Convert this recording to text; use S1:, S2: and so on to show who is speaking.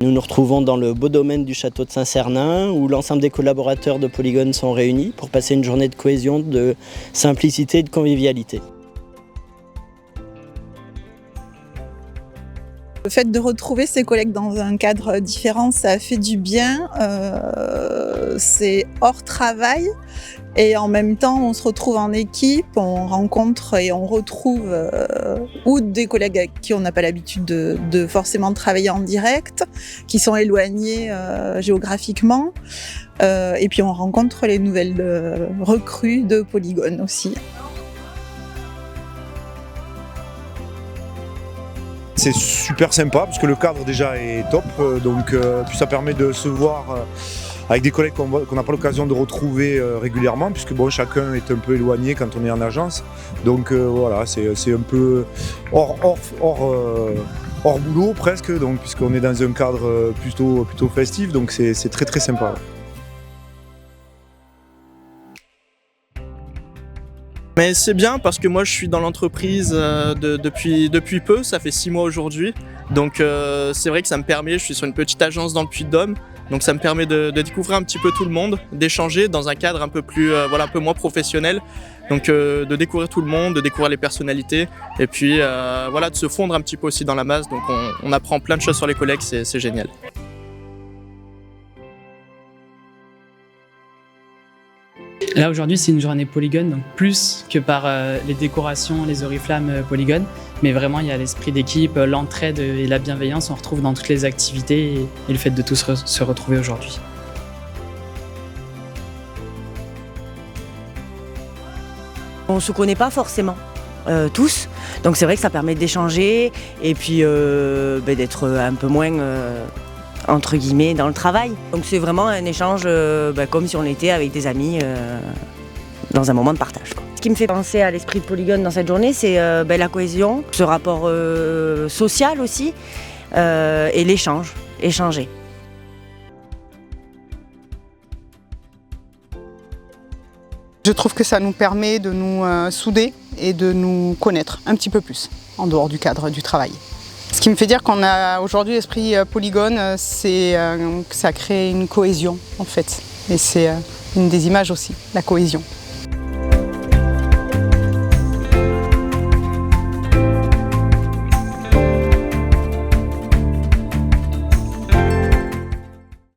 S1: Nous nous retrouvons dans le beau domaine du château de Saint-Cernin où l'ensemble des collaborateurs de Polygone sont réunis pour passer une journée de cohésion, de simplicité et de convivialité.
S2: Le fait de retrouver ses collègues dans un cadre différent, ça fait du bien. C'est hors travail et en même temps, on se retrouve en équipe, on rencontre et on retrouve ou des collègues avec qui on n'a pas l'habitude de forcément travailler en direct, qui sont éloignés géographiquement. Et puis on rencontre les nouvelles recrues de Polygone aussi.
S3: C'est super sympa parce que le cadre déjà est top, puis ça permet de se voir avec des collègues qu'on n'a pas l'occasion de retrouver régulièrement puisque bon, chacun est un peu éloigné quand on est en agence. Donc voilà, c'est un peu hors boulot presque, donc, puisqu'on est dans un cadre plutôt festif, donc c'est très très sympa.
S4: Mais c'est bien parce que moi je suis dans l'entreprise depuis peu, ça fait 6 mois aujourd'hui. Donc c'est vrai que ça me permet, je suis sur une petite agence dans le Puy-de-Dôme, donc ça me permet de découvrir un petit peu tout le monde, d'échanger dans un cadre un peu plus, un peu moins professionnel. Donc de découvrir tout le monde, de découvrir les personnalités et puis de se fondre un petit peu aussi dans la masse. Donc on apprend plein de choses sur les collègues, c'est génial.
S5: Là aujourd'hui c'est une journée Polygone, donc plus que par les décorations, les oriflammes Polygone, mais vraiment il y a l'esprit d'équipe, l'entraide et la bienveillance, on retrouve dans toutes les activités et le fait de tous se retrouver aujourd'hui.
S6: On ne se connaît pas forcément tous, donc c'est vrai que ça permet d'échanger et puis d'être un peu moins entre guillemets dans le travail. Donc c'est vraiment un échange comme si on était avec des amis dans un moment de partage, quoi. Ce qui me fait penser à l'esprit de Polygone dans cette journée, c'est la cohésion, ce rapport social aussi et l'échange, échanger.
S7: Je trouve que ça nous permet de nous souder et de nous connaître un petit peu plus en dehors du cadre du travail. Ce qui me fait dire qu'on a aujourd'hui l'esprit Polygone, c'est que ça crée une cohésion en fait. Et c'est une des images aussi, la cohésion.